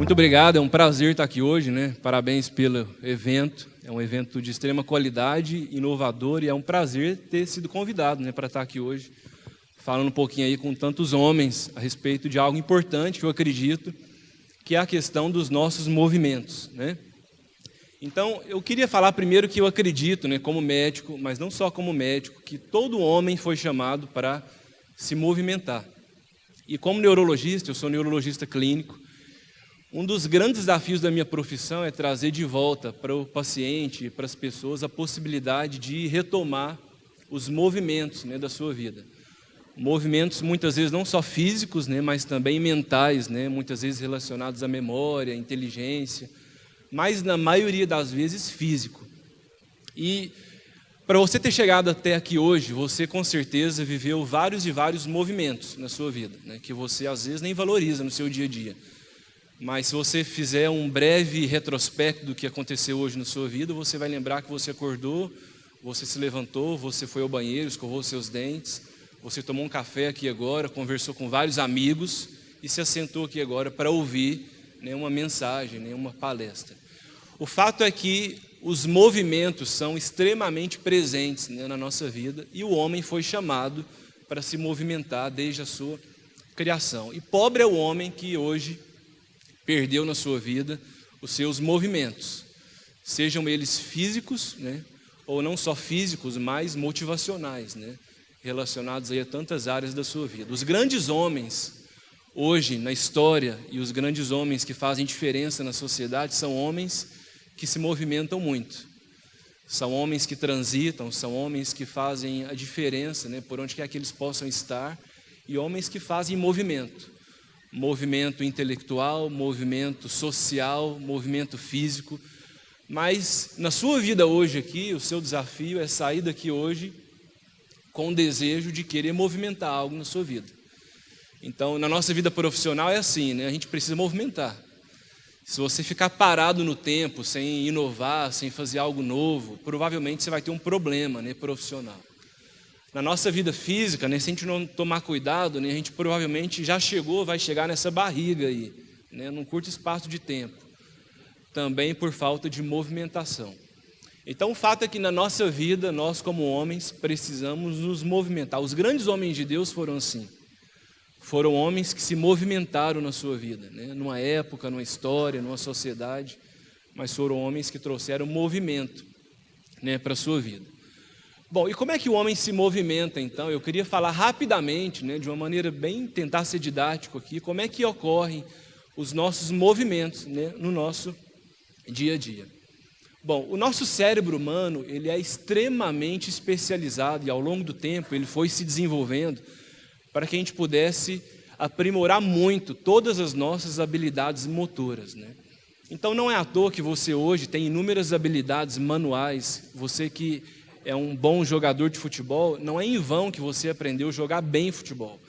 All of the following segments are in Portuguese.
Muito obrigado, é um prazer estar aqui hoje, né? Parabéns pelo evento, é um evento de extrema qualidade, inovador, e é um prazer ter sido convidado, né, para estar aqui hoje, falando um pouquinho aí com tantos homens a respeito de algo importante que eu acredito, que é a questão dos nossos movimentos, né? Então, eu queria falar primeiro que eu acredito, né, como médico, mas não só como médico, que todo homem foi chamado para se movimentar. E como neurologista, eu sou neurologista clínico, um dos grandes desafios da minha profissão é trazer de volta para o paciente, para as pessoas, a possibilidade de retomar os movimentos, né, da sua vida. Movimentos muitas vezes não só físicos, né, mas também mentais, né, muitas vezes relacionados à memória, à inteligência, mas na maioria das vezes físico. E para você ter chegado até aqui hoje, você com certeza viveu vários e vários movimentos na sua vida, né, que você às vezes nem valoriza no seu dia a dia. Mas se você fizer um breve retrospecto do que aconteceu hoje na sua vida, você vai lembrar que você acordou, você se levantou, você foi ao banheiro, escovou seus dentes, você tomou um café aqui agora, conversou com vários amigos e se assentou aqui agora para ouvir, né, uma mensagem, né, uma palestra. O fato é que os movimentos são extremamente presentes, né, na nossa vida, e o homem foi chamado para se movimentar desde a sua criação. E pobre é o homem que hoje perdeu na sua vida os seus movimentos, sejam eles físicos, né, ou não só físicos, mas motivacionais, né, relacionados aí a tantas áreas da sua vida. Os grandes homens hoje na história e os grandes homens que fazem diferença na sociedade são homens que se movimentam muito. São homens que transitam, são homens que fazem a diferença, né, por onde quer que eles possam estar, e homens que fazem movimento. Movimento intelectual, movimento social, movimento físico. Mas na sua vida hoje aqui, o seu desafio é sair daqui hoje com o desejo de querer movimentar algo na sua vida. Então, na nossa vida profissional é assim, né? A gente precisa movimentar. Se você ficar parado no tempo, sem inovar, sem fazer algo novo, provavelmente você vai ter um problema, né, profissional. Na nossa vida física, né, se a gente não tomar cuidado, né, a gente provavelmente já vai chegar nessa barriga aí, né, num curto espaço de tempo, também por falta de movimentação. Então, o fato é que na nossa vida, nós como homens, precisamos nos movimentar. Os grandes homens de Deus foram assim. Foram homens que se movimentaram na sua vida, né, numa época, numa história, numa sociedade, mas foram homens que trouxeram movimento, né, para a sua vida. Bom, e como é que o homem se movimenta, então? Eu queria falar rapidamente, né, de uma maneira bem, tentar ser didático aqui, como é que ocorrem os nossos movimentos, né, no nosso dia a dia. Bom, o nosso cérebro humano, ele é extremamente especializado e ao longo do tempo ele foi se desenvolvendo para que a gente pudesse aprimorar muito todas as nossas habilidades motoras, né? Então não é à toa que você hoje tem inúmeras habilidades manuais, você que é um bom jogador de futebol, não é em vão que você aprendeu a jogar bem futebol.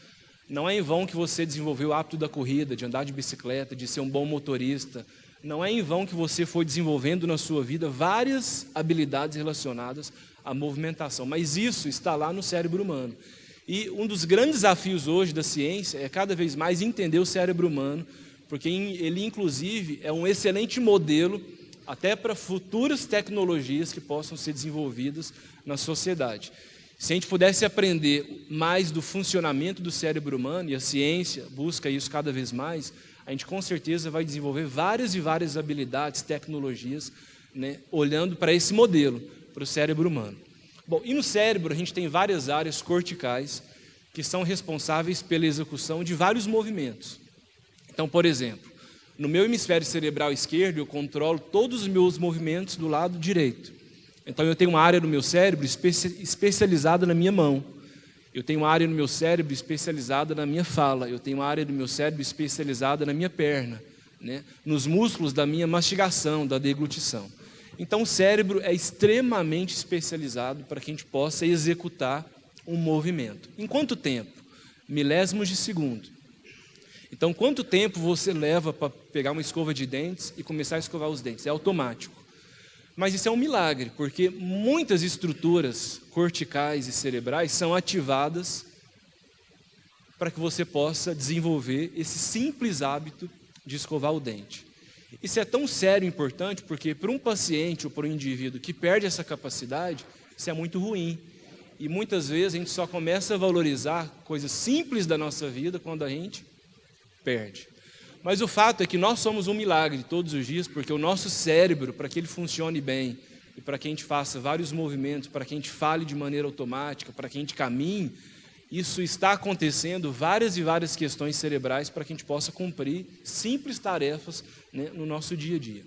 Não é em vão que você desenvolveu o hábito da corrida, de andar de bicicleta, de ser um bom motorista. Não é em vão que você foi desenvolvendo na sua vida várias habilidades relacionadas à movimentação. Mas isso está lá no cérebro humano. E um dos grandes desafios hoje da ciência é cada vez mais entender o cérebro humano, porque ele, inclusive, é um excelente modelo até para futuras tecnologias que possam ser desenvolvidas na sociedade. Se a gente pudesse aprender mais do funcionamento do cérebro humano, e a ciência busca isso cada vez mais, a gente com certeza vai desenvolver várias e várias habilidades, tecnologias, né, olhando para esse modelo, para o cérebro humano. Bom, e no cérebro a gente tem várias áreas corticais que são responsáveis pela execução de vários movimentos. Então, por exemplo, no meu hemisfério cerebral esquerdo, eu controlo todos os meus movimentos do lado direito. Então, eu tenho uma área no meu cérebro especializada na minha mão. Eu tenho uma área no meu cérebro especializada na minha fala. Eu tenho uma área do meu cérebro especializada na minha perna, né? Nos músculos da minha mastigação, da deglutição. Então, o cérebro é extremamente especializado para que a gente possa executar um movimento. Em quanto tempo? Milésimos de segundo. Então, quanto tempo você leva para pegar uma escova de dentes e começar a escovar os dentes? É automático. Mas isso é um milagre, porque muitas estruturas corticais e cerebrais são ativadas para que você possa desenvolver esse simples hábito de escovar o dente. Isso é tão sério e importante porque para um paciente ou para um indivíduo que perde essa capacidade, isso é muito ruim. E muitas vezes a gente só começa a valorizar coisas simples da nossa vida quando a gente perde. Mas o fato é que nós somos um milagre todos os dias, porque o nosso cérebro, para que ele funcione bem, e para que a gente faça vários movimentos, para que a gente fale de maneira automática, para que a gente caminhe, isso está acontecendo várias e várias questões cerebrais para que a gente possa cumprir simples tarefas, né, no nosso dia a dia.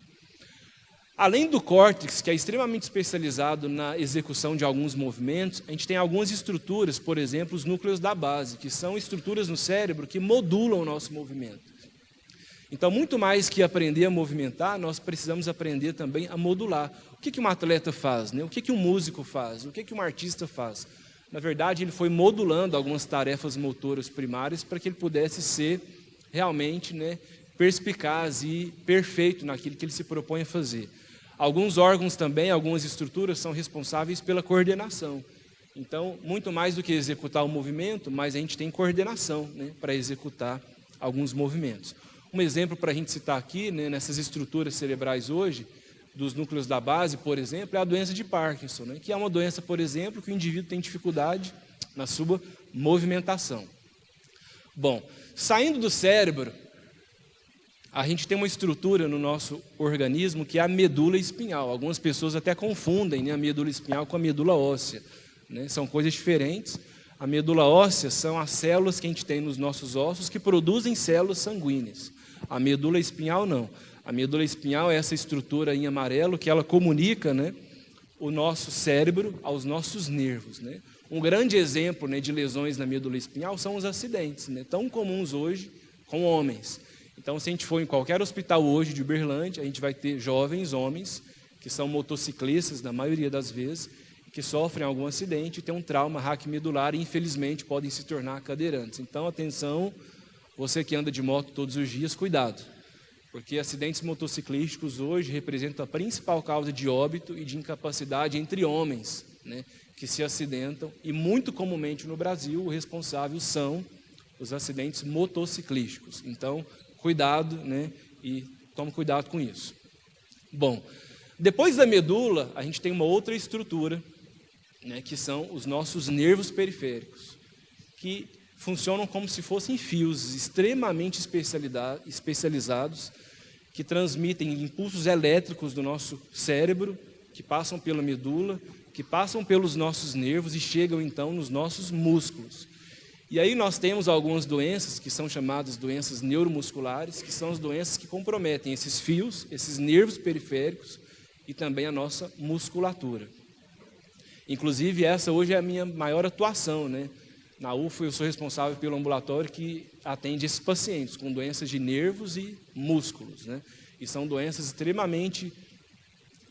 Além do córtex, que é extremamente especializado na execução de alguns movimentos, a gente tem algumas estruturas, por exemplo, os núcleos da base, que são estruturas no cérebro que modulam o nosso movimento. Então, muito mais que aprender a movimentar, nós precisamos aprender também a modular. O que um atleta faz, né? O que um músico faz? O que um artista faz? Na verdade, ele foi modulando algumas tarefas motoras primárias para que ele pudesse ser realmente, né, perspicaz e perfeito naquilo que ele se propõe a fazer. Alguns órgãos também, algumas estruturas são responsáveis pela coordenação. Então, muito mais do que executar o movimento, mas a gente tem coordenação, né, para executar alguns movimentos. Um exemplo para a gente citar aqui, né, nessas estruturas cerebrais hoje, dos núcleos da base, por exemplo, é a doença de Parkinson, né, que é uma doença, por exemplo, que o indivíduo tem dificuldade na sua movimentação. Bom, saindo do cérebro, a gente tem uma estrutura no nosso organismo que é a medula espinhal. Algumas pessoas até confundem, né, a medula espinhal com a medula óssea, né? São coisas diferentes. A medula óssea são as células que a gente tem nos nossos ossos que produzem células sanguíneas. A medula espinhal não. A medula espinhal é essa estrutura em amarelo que ela comunica, né, o nosso cérebro aos nossos nervos, né? Um grande exemplo, né, de lesões na medula espinhal são os acidentes, né, tão comuns hoje com homens. Então, se a gente for em qualquer hospital hoje de Uberlândia, a gente vai ter jovens homens que são motociclistas, na maioria das vezes, que sofrem algum acidente e têm um trauma raquimedular e, infelizmente, podem se tornar cadeirantes. Então, atenção, você que anda de moto todos os dias, cuidado, porque acidentes motociclísticos hoje representam a principal causa de óbito e de incapacidade entre homens, né, que se acidentam, e muito comumente no Brasil, o responsável são os acidentes motociclísticos. Então, cuidado, né, e tome cuidado com isso. Bom, depois da medula, a gente tem uma outra estrutura, né, que são os nossos nervos periféricos, que funcionam como se fossem fios extremamente especializados, que transmitem impulsos elétricos do nosso cérebro, que passam pela medula, que passam pelos nossos nervos e chegam então nos nossos músculos. E aí nós temos algumas doenças que são chamadas doenças neuromusculares, que são as doenças que comprometem esses fios, esses nervos periféricos e também a nossa musculatura. Inclusive, essa hoje é a minha maior atuação, né? Na UFO eu sou responsável pelo ambulatório que atende esses pacientes com doenças de nervos e músculos, né? E são doenças extremamente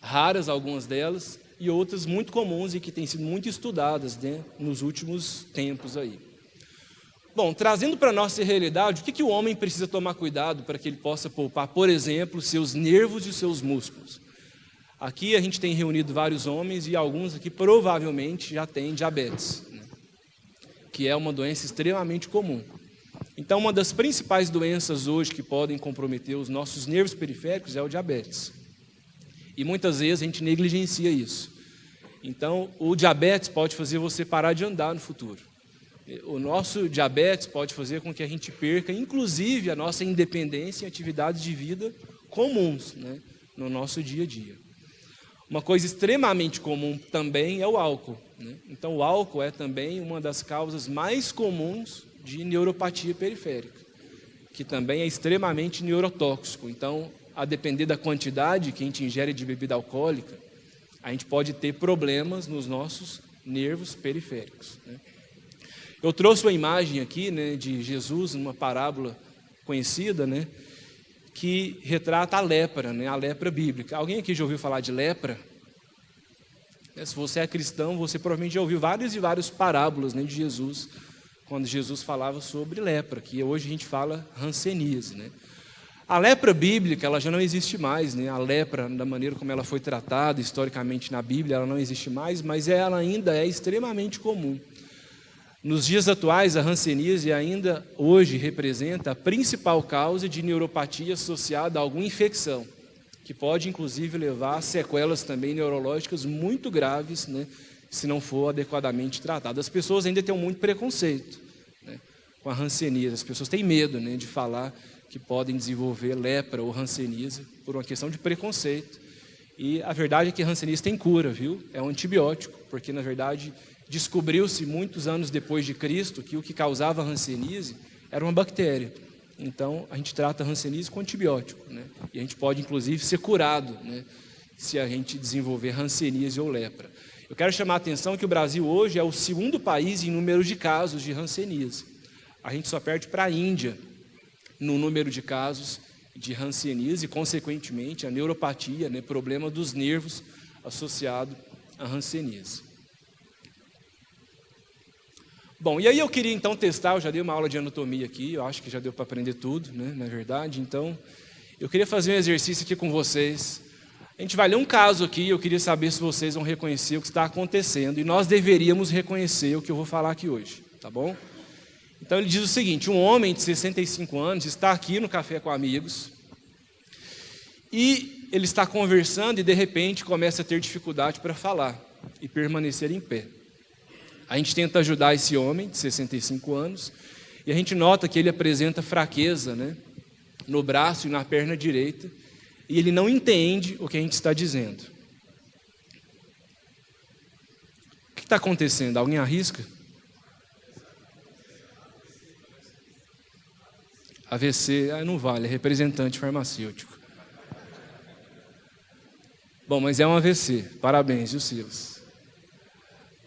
raras, algumas delas, e outras muito comuns e que têm sido muito estudadas, né, nos últimos tempos aí. Bom, trazendo para a nossa realidade, o que o homem precisa tomar cuidado para que ele possa poupar, por exemplo, seus nervos e os seus músculos? Aqui a gente tem reunido vários homens e alguns aqui provavelmente já têm diabetes, né, que é uma doença extremamente comum. Então, uma das principais doenças hoje que podem comprometer os nossos nervos periféricos é o diabetes. E muitas vezes a gente negligencia isso. Então, o diabetes pode fazer você parar de andar no futuro. O nosso diabetes pode fazer com que a gente perca, inclusive, a nossa independência em atividades de vida comuns, né, no nosso dia a dia. Uma coisa extremamente comum também é o álcool, né? Então, o álcool é também uma das causas mais comuns de neuropatia periférica, que também é extremamente neurotóxico. Então, a depender da quantidade que a gente ingere de bebida alcoólica, a gente pode ter problemas nos nossos nervos periféricos, né? Eu trouxe uma imagem aqui, né, de Jesus, numa parábola conhecida, né, que retrata a lepra, né, a lepra bíblica. Alguém aqui já ouviu falar de lepra? Se você é cristão, você provavelmente já ouviu várias e várias parábolas, né, de Jesus, quando Jesus falava sobre lepra, que hoje a gente fala hanseníase, né? A lepra bíblica, ela já não existe mais, né? A lepra, da maneira como ela foi tratada historicamente na Bíblia, ela não existe mais, mas ela ainda é extremamente comum. Nos dias atuais, a hanseníase ainda hoje representa a principal causa de neuropatia associada a alguma infecção, que pode inclusive levar a sequelas também neurológicas muito graves, né, se não for adequadamente tratado. As pessoas ainda têm muito preconceito, né, com a hanseníase. As pessoas têm medo, né, de falar que podem desenvolver lepra ou hanseníase por uma questão de preconceito. E a verdade é que a hanseníase tem cura, viu? É um antibiótico, porque na verdade descobriu-se muitos anos depois de Cristo que o que causava a hanseníase era uma bactéria. Então a gente trata a hanseníase com antibiótico, né? E a gente pode inclusive ser curado, né, se a gente desenvolver hanseníase ou lepra. Eu quero chamar a atenção que o Brasil hoje é o segundo país em número de casos de hanseníase. A gente só perde para a Índia no número de casos de hanseníase e, consequentemente, a neuropatia, né, problema dos nervos associado à hanseníase. Bom, e aí eu queria então testar, eu já dei uma aula de anatomia aqui, eu acho que já deu para aprender tudo, né, na verdade. Então, eu queria fazer um exercício aqui com vocês. A gente vai ler um caso aqui, eu queria saber se vocês vão reconhecer o que está acontecendo, e nós deveríamos reconhecer o que eu vou falar aqui hoje, tá bom? Então ele diz o seguinte: um homem de 65 anos está aqui no café com amigos, e ele está conversando e de repente começa a ter dificuldade para falar e permanecer em pé. A gente tenta ajudar esse homem de 65 anos, e a gente nota que ele apresenta fraqueza, né, no braço e na perna direita, e ele não entende o que a gente está dizendo. O que está acontecendo? Alguém arrisca? AVC, não vale, é representante farmacêutico. Bom, mas é um AVC, parabéns, viu, Silas?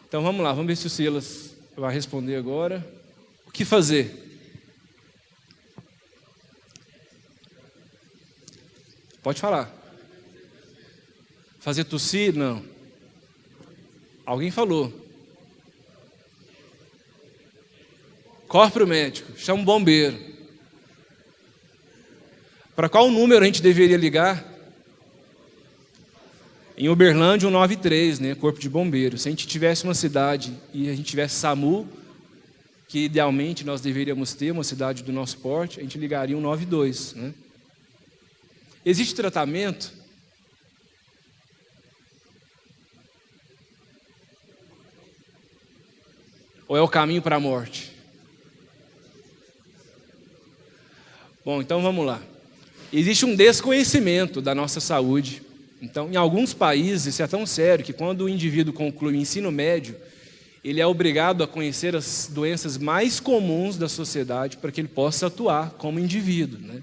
Então vamos lá, vamos ver se o Silas vai responder agora. O que fazer? Pode falar. Fazer tossir? Não. Alguém falou. Corre para o médico, chama um bombeiro. Para qual número a gente deveria ligar? Em Uberlândia, 193, né, Corpo de Bombeiros. Se a gente tivesse uma cidade e a gente tivesse SAMU, que idealmente nós deveríamos ter, uma cidade do nosso porte, a gente ligaria 192, né? Existe tratamento? Ou é o caminho para a morte? Bom, então vamos lá. Existe um desconhecimento da nossa saúde. Então, em alguns países, isso é tão sério que quando o indivíduo conclui o ensino médio, ele é obrigado a conhecer as doenças mais comuns da sociedade para que ele possa atuar como indivíduo, né?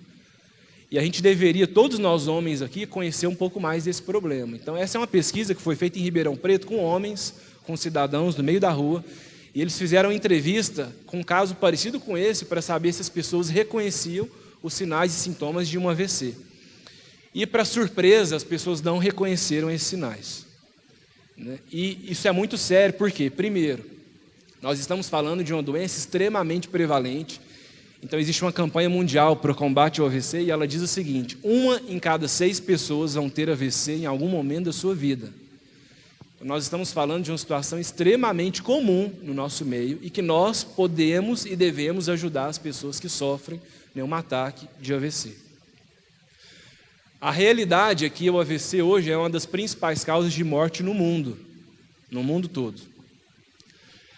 E a gente deveria, todos nós homens aqui, conhecer um pouco mais desse problema. Então, essa é uma pesquisa que foi feita em Ribeirão Preto com homens, com cidadãos no meio da rua, e eles fizeram uma entrevista com um caso parecido com esse para saber se as pessoas reconheciam os sinais e sintomas de um AVC. E, para surpresa, as pessoas não reconheceram esses sinais, né? E isso é muito sério, por quê? Primeiro, nós estamos falando de uma doença extremamente prevalente. Então, existe uma campanha mundial para o combate ao AVC e ela diz o seguinte: 1 em cada 6 pessoas vão ter AVC em algum momento da sua vida. Nós estamos falando de uma situação extremamente comum no nosso meio e que nós podemos e devemos ajudar as pessoas que sofrem, né, um ataque de AVC. A realidade é que o AVC hoje é uma das principais causas de morte no mundo todo.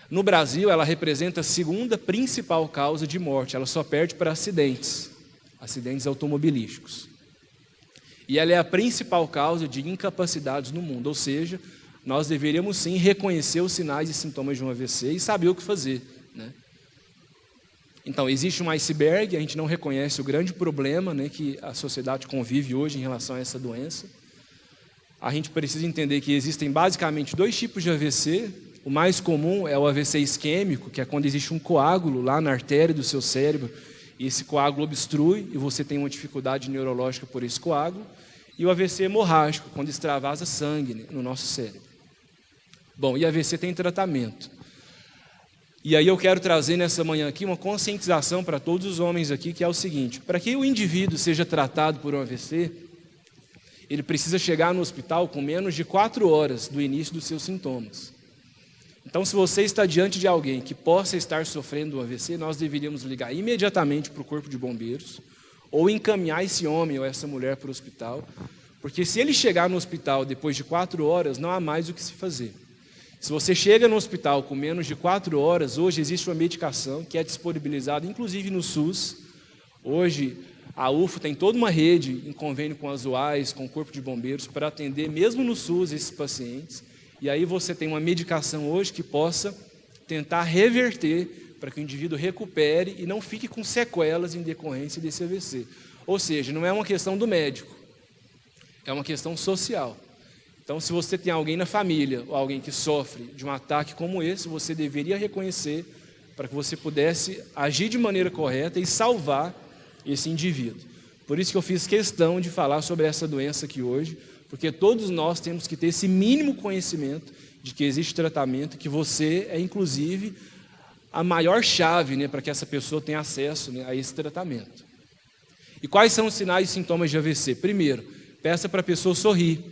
No Brasil, ela representa a segunda principal causa de morte, ela só perde para acidentes automobilísticos. E ela é a principal causa de incapacidades no mundo, ou seja, nós deveríamos sim reconhecer os sinais e sintomas de um AVC e saber o que fazer, né? Então, existe um iceberg, a gente não reconhece o grande problema, né, que a sociedade convive hoje em relação a essa doença. A gente precisa entender que existem basicamente 2 tipos de AVC. O mais comum é o AVC isquêmico, que é quando existe um coágulo lá na artéria do seu cérebro, e esse coágulo obstrui e você tem uma dificuldade neurológica por esse coágulo. E o AVC hemorrágico, quando extravasa sangue, né, no nosso cérebro. Bom, e AVC tem tratamento. E aí eu quero trazer nessa manhã aqui uma conscientização para todos os homens aqui, que é o seguinte: para que o indivíduo seja tratado por um AVC, ele precisa chegar no hospital com menos de 4 horas do início dos seus sintomas. Então, se você está diante de alguém que possa estar sofrendo um AVC, nós deveríamos ligar imediatamente para o corpo de bombeiros ou encaminhar esse homem ou essa mulher para o hospital, porque se ele chegar no hospital depois de 4 horas, não há mais o que se fazer. Se você chega no hospital com menos de 4 horas, hoje existe uma medicação que é disponibilizada, inclusive no SUS. Hoje, a UFO tem toda uma rede em convênio com as UAS, com o Corpo de Bombeiros, para atender mesmo no SUS esses pacientes. E aí você tem uma medicação hoje que possa tentar reverter para que o indivíduo recupere e não fique com sequelas em decorrência desse AVC. Ou seja, não é uma questão do médico, é uma questão social. Então, se você tem alguém na família ou alguém que sofre de um ataque como esse, você deveria reconhecer para que você pudesse agir de maneira correta e salvar esse indivíduo. Por isso que eu fiz questão de falar sobre essa doença aqui hoje, porque todos nós temos que ter esse mínimo conhecimento de que existe tratamento, que você é, inclusive, a maior chave, né, para que essa pessoa tenha acesso, né, a esse tratamento. E quais são os sinais e sintomas de AVC? Primeiro, peça para a pessoa sorrir.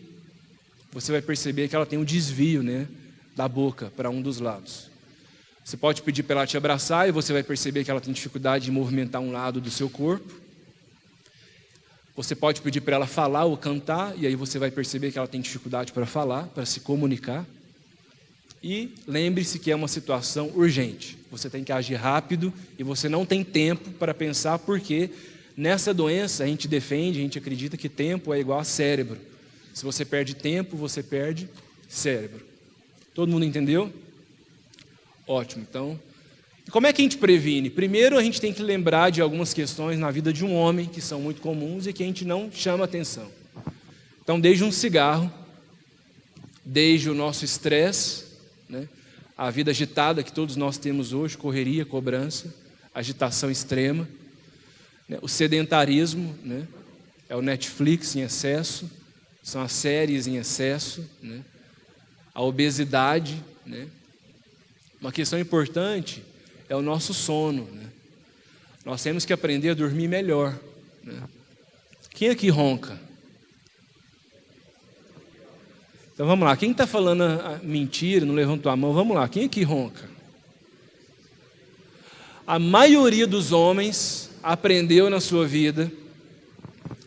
Você vai perceber que ela tem um desvio, né, da boca para um dos lados. Você pode pedir para ela te abraçar e você vai perceber que ela tem dificuldade de movimentar um lado do seu corpo. Você pode pedir para ela falar ou cantar, e aí você vai perceber que ela tem dificuldade para falar, para se comunicar. E lembre-se que é uma situação urgente. Você tem que agir rápido e você não tem tempo para pensar, porque nessa doença a gente defende, a gente acredita que tempo é igual a cérebro. Se você perde tempo, você perde cérebro. Todo mundo entendeu? Ótimo, então. E como é que a gente previne? Primeiro, a gente tem que lembrar de algumas questões na vida de um homem que são muito comuns e que a gente não chama atenção. Então, desde um cigarro, desde o nosso estresse, né, a vida agitada que todos nós temos hoje, correria, cobrança, agitação extrema, né, o sedentarismo, né, é o Netflix em excesso, são as séries em excesso, né, a obesidade, né. Uma questão importante é o nosso sono, né? Nós temos que aprender a dormir melhor, né? Quem aqui ronca? Então vamos lá, quem está falando mentira, não levantou a mão, vamos lá, quem aqui ronca? A maioria dos homens aprendeu na sua vida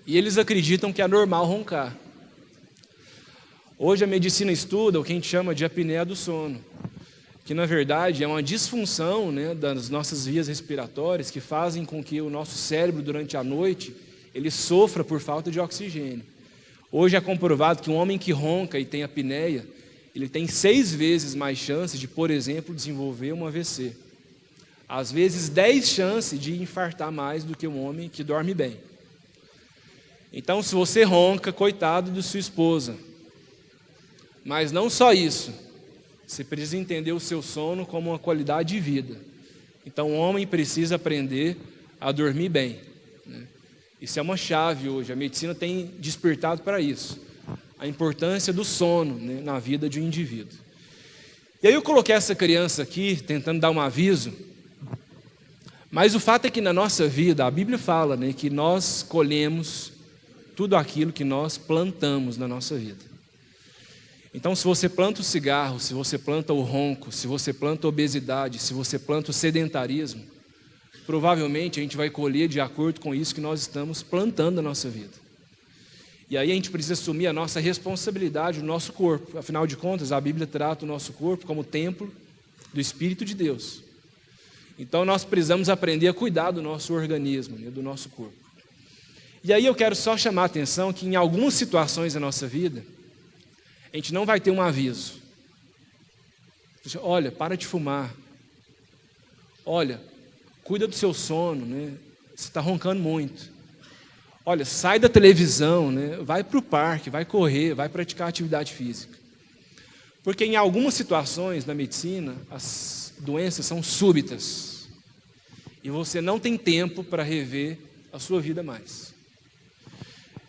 e eles acreditam que é normal roncar. Hoje a medicina estuda o que a gente chama de apneia do sono, que na verdade é uma disfunção, né, das nossas vias respiratórias que fazem com que o nosso cérebro durante a noite ele sofra por falta de oxigênio. Hoje é comprovado que um homem que ronca e tem apneia, ele tem 6 vezes mais chances de, por exemplo, desenvolver um AVC. Às vezes 10 chances de infartar mais do que um homem que dorme bem. Então, se você ronca, coitado de sua esposa. Mas não só isso. Você precisa entender o seu sono como uma qualidade de vida. Então, o homem precisa aprender a dormir bem, né? Isso é uma chave hoje. A medicina tem despertado para isso. A importância do sono, né, na vida de um indivíduo. E aí eu coloquei essa criança aqui, tentando dar um aviso. Mas o fato é que na nossa vida, a Bíblia fala, né, que nós colhemos tudo aquilo que nós plantamos na nossa vida. Então, se você planta o cigarro, se você planta o ronco, se você planta a obesidade, se você planta o sedentarismo, provavelmente a gente vai colher de acordo com isso que nós estamos plantando na nossa vida. E aí a gente precisa assumir a nossa responsabilidade, o nosso corpo. Afinal de contas, a Bíblia trata o nosso corpo como templo do Espírito de Deus. Então, nós precisamos aprender a cuidar do nosso organismo, né, do nosso corpo. E aí eu quero só chamar a atenção que em algumas situações da nossa vida, a gente não vai ter um aviso. Olha, para de fumar. Olha, cuida do seu sono, né? Você está roncando muito. Olha, sai da televisão, né? Vai para o parque, vai correr, vai praticar atividade física. Porque em algumas situações na medicina, as doenças são súbitas. E você não tem tempo para rever a sua vida mais.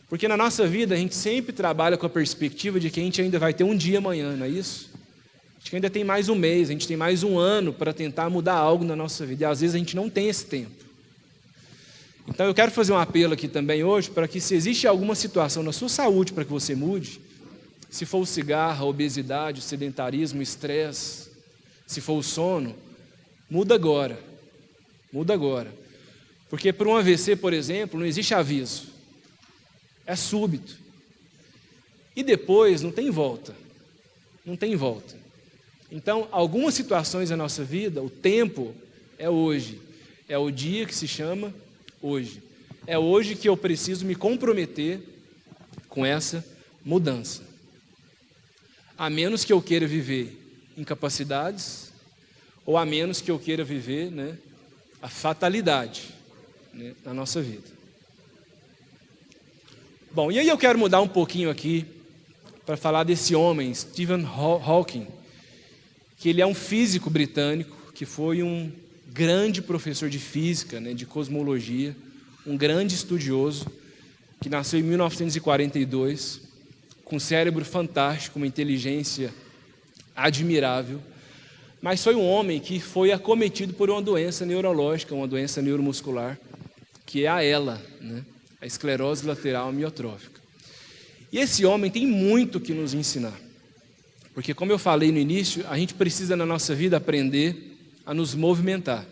Porque na nossa vida a gente sempre trabalha com a perspectiva de que a gente ainda vai ter um dia amanhã, não é isso? A gente ainda tem mais um mês, a gente tem mais um ano para tentar mudar algo na nossa vida. E às vezes a gente não tem esse tempo. Então eu quero fazer um apelo aqui também hoje para que se existe alguma situação na sua saúde para que você mude, se for o cigarro, a obesidade, o sedentarismo, o estresse, Se for o sono, muda agora. Muda agora. Porque para um AVC, por exemplo, não existe aviso. É súbito. E depois não tem volta. Não tem volta. Então, algumas situações da nossa vida, o tempo é hoje. É o dia que se chama hoje. É hoje que eu preciso me comprometer com essa mudança. A menos que eu queira viver incapacidades, ou a menos que eu queira viver, né, a fatalidade, né, na nossa vida. Bom, e aí eu quero mudar um pouquinho aqui para falar desse homem, Stephen Hawking, que ele é um físico britânico, que foi um grande professor de física, né, de cosmologia, um grande estudioso, que nasceu em 1942, com um cérebro fantástico, uma inteligência admirável, mas foi um homem que foi acometido por uma doença neurológica, uma doença neuromuscular, que é a ELA, né, a esclerose lateral amiotrófica. E esse homem tem muito que nos ensinar, porque, como eu falei no início, a gente precisa na nossa vida aprender a nos movimentar.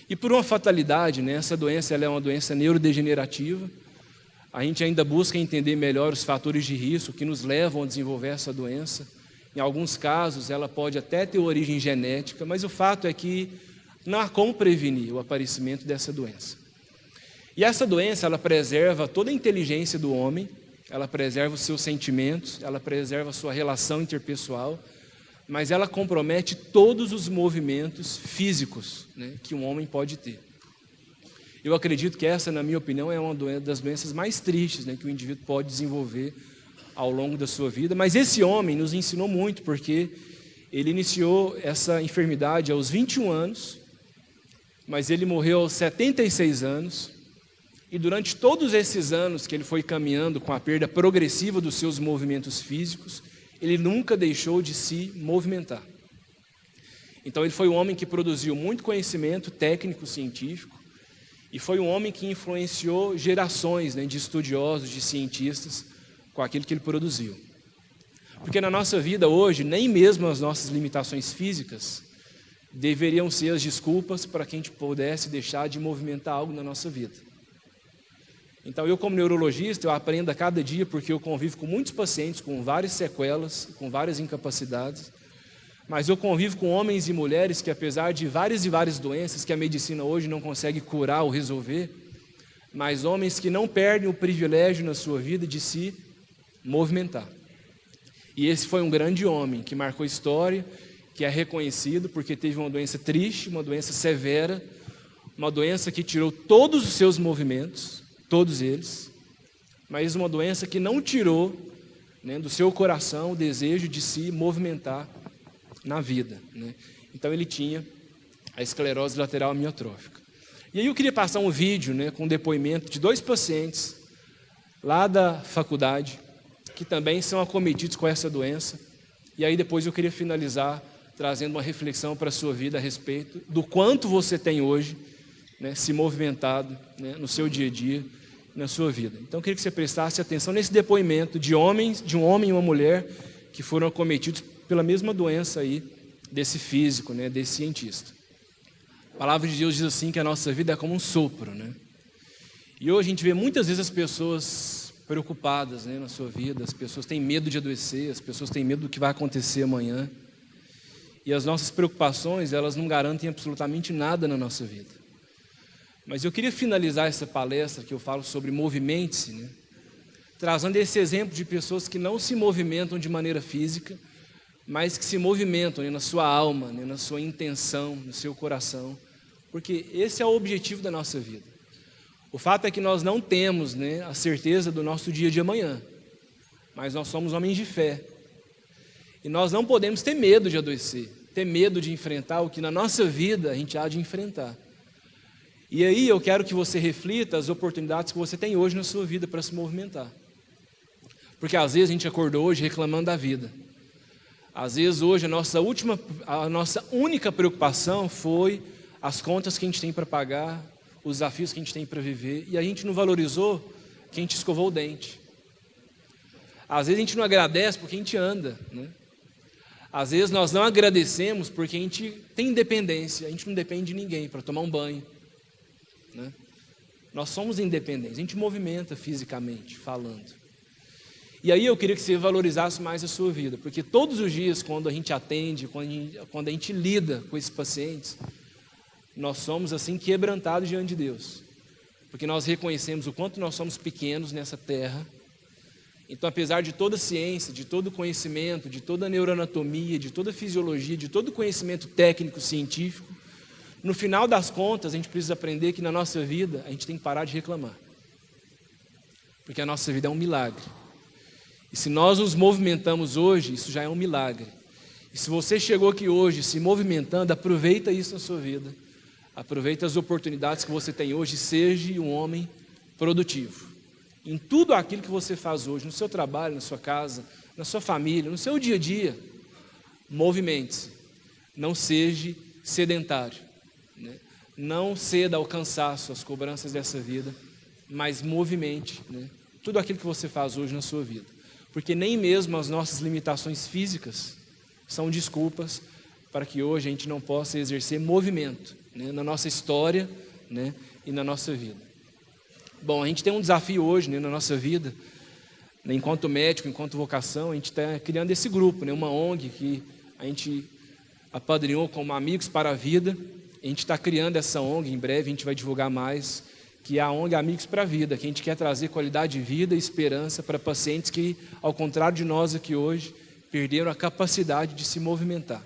E por uma fatalidade, né, essa doença ela é uma doença neurodegenerativa. A gente ainda busca entender melhor os fatores de risco que nos levam a desenvolver essa doença. Em alguns casos, ela pode até ter origem genética, mas o fato é que não há como prevenir o aparecimento dessa doença. E essa doença, ela preserva toda a inteligência do homem, ela preserva os seus sentimentos, ela preserva a sua relação interpessoal, mas ela compromete todos os movimentos físicos, né, que um homem pode ter. Eu acredito que essa, na minha opinião, é uma das doenças mais tristes, né, que o indivíduo pode desenvolver ao longo da sua vida. Mas esse homem nos ensinou muito, porque ele iniciou essa enfermidade aos 21 anos, mas ele morreu aos 76 anos, e durante todos esses anos que ele foi caminhando com a perda progressiva dos seus movimentos físicos, ele nunca deixou de se movimentar. Então ele foi um homem que produziu muito conhecimento técnico, científico, e foi um homem que influenciou gerações, né, de estudiosos, de cientistas, com aquilo que ele produziu. Porque na nossa vida hoje, nem mesmo as nossas limitações físicas deveriam ser as desculpas para que a gente pudesse deixar de movimentar algo na nossa vida. Então eu, como neurologista, eu aprendo a cada dia, porque eu convivo com muitos pacientes com várias sequelas, com várias incapacidades, mas eu convivo com homens e mulheres que, apesar de várias e várias doenças que a medicina hoje não consegue curar ou resolver, mas homens que não perdem o privilégio na sua vida de se movimentar. E esse foi um grande homem que marcou história, que é reconhecido porque teve uma doença triste, uma doença severa, uma doença que tirou todos os seus movimentos, todos eles, mas uma doença que não tirou, né, do seu coração o desejo de se movimentar na vida, né? Então ele tinha a esclerose lateral amiotrófica. E aí eu queria passar um vídeo, né, com um depoimento de 2 pacientes lá da faculdade, que também são acometidos com essa doença. E aí depois eu queria finalizar trazendo uma reflexão para a sua vida a respeito do quanto você tem hoje, né, se movimentado, né, no seu dia a dia, na sua vida. Então eu queria que você prestasse atenção nesse depoimento de homens, de um homem e uma mulher que foram acometidos pela mesma doença aí desse físico, né, desse cientista. A palavra de Deus diz assim que a nossa vida é como um sopro, né? E hoje a gente vê muitas vezes as pessoas preocupadas, né, na sua vida, as pessoas têm medo de adoecer, as pessoas têm medo do que vai acontecer amanhã. E as nossas preocupações, elas não garantem absolutamente nada na nossa vida. Mas eu queria finalizar essa palestra que eu falo sobre movimente-se, né, trazendo esse exemplo de pessoas que não se movimentam de maneira física, mas que se movimentam, né, na sua alma, né, na sua intenção, no seu coração, porque esse é o objetivo da nossa vida. O fato é que nós não temos, né, a certeza do nosso dia de amanhã, mas nós somos homens de fé. E nós não podemos ter medo de adoecer, ter medo de enfrentar o que na nossa vida a gente há de enfrentar. E aí eu quero que você reflita as oportunidades que você tem hoje na sua vida para se movimentar. Porque às vezes a gente acordou hoje reclamando da vida. Às vezes hoje a nossa única preocupação foi as contas que a gente tem para pagar, os desafios que a gente tem para viver, e a gente não valorizou que a gente escovou o dente. Às vezes a gente não agradece porque a gente anda, né? Às vezes nós não agradecemos porque a gente tem independência, a gente não depende de ninguém para tomar um banho, né? Nós somos independentes, a gente movimenta fisicamente, falando. E aí eu queria que você valorizasse mais a sua vida, porque todos os dias, quando a gente atende, quando a gente lida com esses pacientes, nós somos assim quebrantados diante de Deus, porque nós reconhecemos o quanto nós somos pequenos nessa terra. Então, apesar de toda a ciência, de todo o conhecimento, de toda a neuroanatomia, de toda a fisiologia, de todo o conhecimento técnico, científico, no final das contas, a gente precisa aprender que na nossa vida, a gente tem que parar de reclamar. Porque a nossa vida é um milagre. E se nós nos movimentamos hoje, isso já é um milagre. E se você chegou aqui hoje se movimentando, aproveita isso na sua vida. Aproveita as oportunidades que você tem hoje, seja um homem produtivo. Em tudo aquilo que você faz hoje, no seu trabalho, na sua casa, na sua família, no seu dia a dia, movimente-se. Não seja sedentário, né? Não ceda ao cansaço, às cobranças dessa vida, mas movimente, né, tudo aquilo que você faz hoje na sua vida. Porque nem mesmo as nossas limitações físicas são desculpas para que hoje a gente não possa exercer movimento, né, na nossa história, né, e na nossa vida. Bom, a gente tem um desafio hoje, né, na nossa vida, né, enquanto médico, enquanto vocação, a gente está criando esse grupo, né, uma ONG que a gente apadrinhou como Amigos para a Vida. A gente está criando essa ONG, em breve a gente vai divulgar mais, que é a ONG Amigos para a Vida, que a gente quer trazer qualidade de vida e esperança para pacientes que, ao contrário de nós aqui hoje, perderam a capacidade de se movimentar.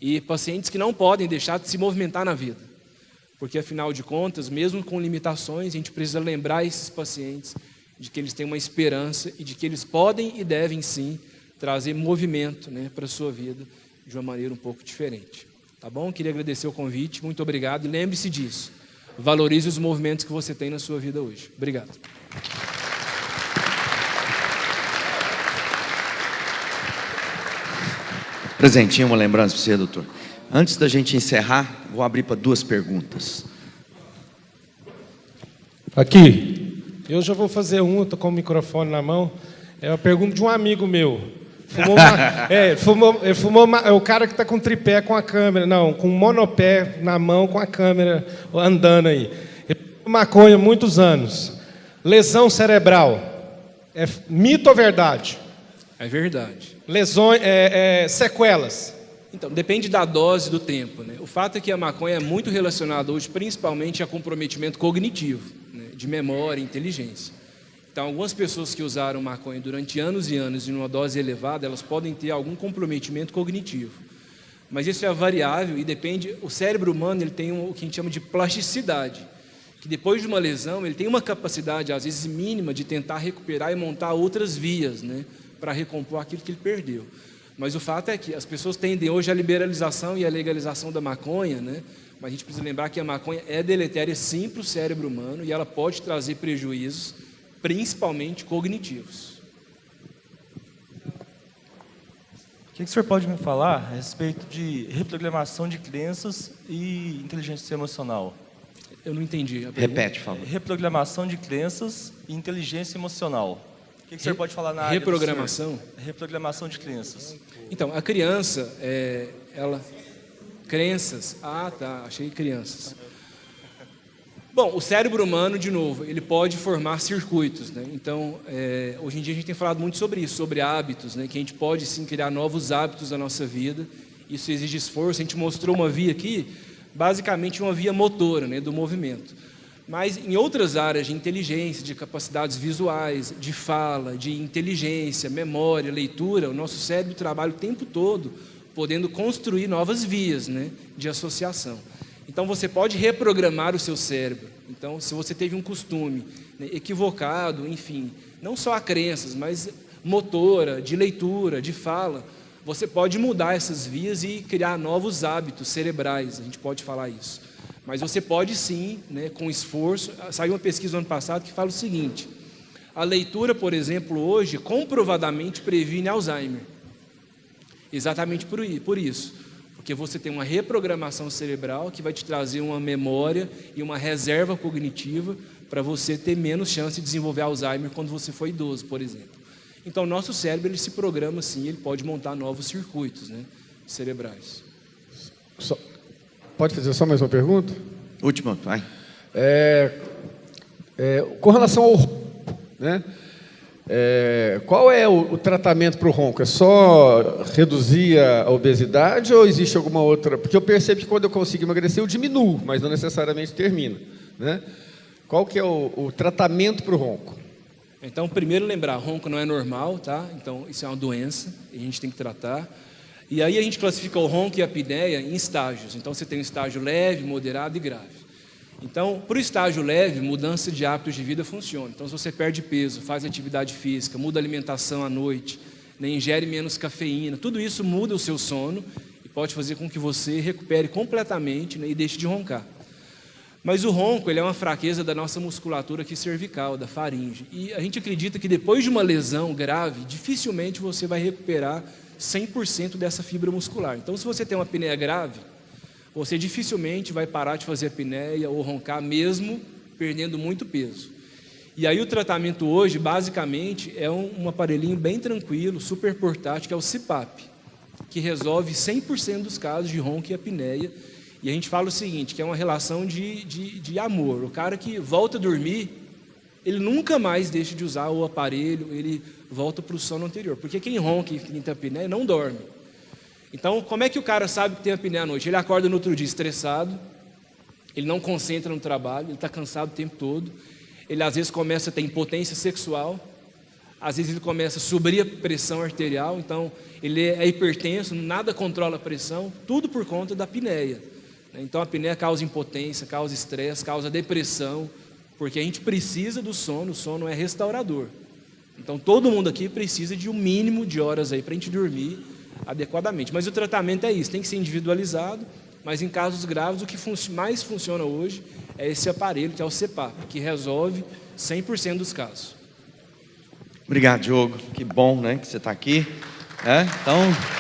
E pacientes que não podem deixar de se movimentar na vida. Porque, afinal de contas, mesmo com limitações, a gente precisa lembrar esses pacientes de que eles têm uma esperança e de que eles podem e devem, sim, trazer movimento, né, para a sua vida de uma maneira um pouco diferente. Tá bom? Queria agradecer o convite, muito obrigado. E lembre-se disso, valorize os movimentos que você tem na sua vida hoje. Obrigado. Presentinho, uma lembrança para você, doutor. Antes da gente encerrar, vou abrir para 2 perguntas. Aqui, eu já vou fazer estou com o microfone na mão. É uma pergunta de um amigo meu. É o cara que está com tripé com a câmera, não, com um monopé na mão com a câmera andando aí. Ele fumou maconha há muitos anos. Lesão cerebral. É mito ou verdade? É verdade. Lesões, sequelas. Então, depende da dose do tempo, né? O fato é que a maconha é muito relacionada hoje, principalmente a comprometimento cognitivo, né, de memória e inteligência. Então, algumas pessoas que usaram maconha durante anos e anos em uma dose elevada, elas podem ter algum comprometimento cognitivo. Mas isso é variável e depende. O cérebro humano ele tem o que a gente chama de plasticidade, que depois de uma lesão ele tem uma capacidade, às vezes mínima, de tentar recuperar e montar outras vias, né, para recompor aquilo que ele perdeu. Mas o fato é que as pessoas tendem hoje à liberalização e à legalização da maconha, né? Mas a gente precisa lembrar que a maconha é deletéria sim para o cérebro humano e ela pode trazer prejuízos, principalmente cognitivos. O que o senhor pode me falar a respeito de reprogramação de crenças e inteligência emocional? Eu não entendi a pergunta. Repete, por favor. Reprogramação de crenças e inteligência emocional. O que o senhor pode falar na área reprogramação? Reprogramação de crenças. Então, a criança, crenças. Ah, tá, achei crianças. Bom, o cérebro humano, de novo, ele pode formar circuitos, né? Então, hoje em dia a gente tem falado muito sobre isso, sobre hábitos, né? Que a gente pode sim criar novos hábitos na nossa vida. Isso exige esforço. A gente mostrou uma via aqui, basicamente uma via motora, né, do movimento. Mas em outras áreas de inteligência, de capacidades visuais, de fala, de inteligência, memória, leitura, o nosso cérebro trabalha o tempo todo podendo construir novas vias, né, de associação. Então você pode reprogramar o seu cérebro. Então, se você teve um costume, né, equivocado, enfim, não só a crenças, mas motora, de leitura, de fala, você pode mudar essas vias e criar novos hábitos cerebrais, a gente pode falar isso. Mas você pode sim, né, com esforço. Saiu uma pesquisa no ano passado que fala o seguinte: a leitura, por exemplo, hoje, comprovadamente previne Alzheimer. Exatamente por isso. Porque você tem uma reprogramação cerebral que vai te trazer uma memória e uma reserva cognitiva para você ter menos chance de desenvolver Alzheimer quando você for idoso, por exemplo. Então, o nosso cérebro ele se programa assim, ele pode montar novos circuitos, né, cerebrais. Pode fazer só mais uma pergunta? Última, vai. Com relação ao ronco, né? Qual é o tratamento para o ronco? É só reduzir a obesidade ou existe alguma outra? Porque eu percebo que quando eu consigo emagrecer, eu diminuo, mas não necessariamente termino, né? Qual que é o tratamento para o ronco? Então, primeiro lembrar, ronco não é normal, tá? Então, isso é uma doença, e a gente tem que tratar. E aí a gente classifica o ronco e a apneia em estágios. Então, você tem um estágio leve, moderado e grave. Então, para o estágio leve, mudança de hábitos de vida funciona. Então, se você perde peso, faz atividade física, muda a alimentação à noite, né, ingere menos cafeína, tudo isso muda o seu sono e pode fazer com que você recupere completamente, né, e deixe de roncar. Mas o ronco ele é uma fraqueza da nossa musculatura aqui cervical, da faringe. E a gente acredita que depois de uma lesão grave, dificilmente você vai recuperar 100% dessa fibra muscular. Então, se você tem uma apneia grave, você dificilmente vai parar de fazer apneia ou roncar mesmo perdendo muito peso. E aí o tratamento hoje, basicamente, é um aparelhinho bem tranquilo, super portátil, que é o CPAP, que resolve 100% dos casos de ronco e apneia. E a gente fala o seguinte, que é uma relação de amor. O cara que volta a dormir, ele nunca mais deixa de usar o aparelho, ele volta para o sono anterior. Porque quem ronca e quem tem apneia não dorme. Então, como é que o cara sabe que tem apneia à noite? Ele acorda no outro dia estressado, ele não concentra no trabalho, ele está cansado o tempo todo, ele às vezes começa a ter impotência sexual, às vezes ele começa a subir a pressão arterial, então ele é hipertenso, nada controla a pressão, tudo por conta da apneia. Então a apneia causa impotência, causa estresse, causa depressão, porque a gente precisa do sono, o sono é restaurador. Então todo mundo aqui precisa de um mínimo de horas aí para a gente dormir adequadamente. Mas o tratamento é isso, tem que ser individualizado, mas em casos graves o que mais funciona hoje é esse aparelho, que é o CPAP, que resolve 100% dos casos. Obrigado, Diogo. Que bom, né, que você está aqui. Então...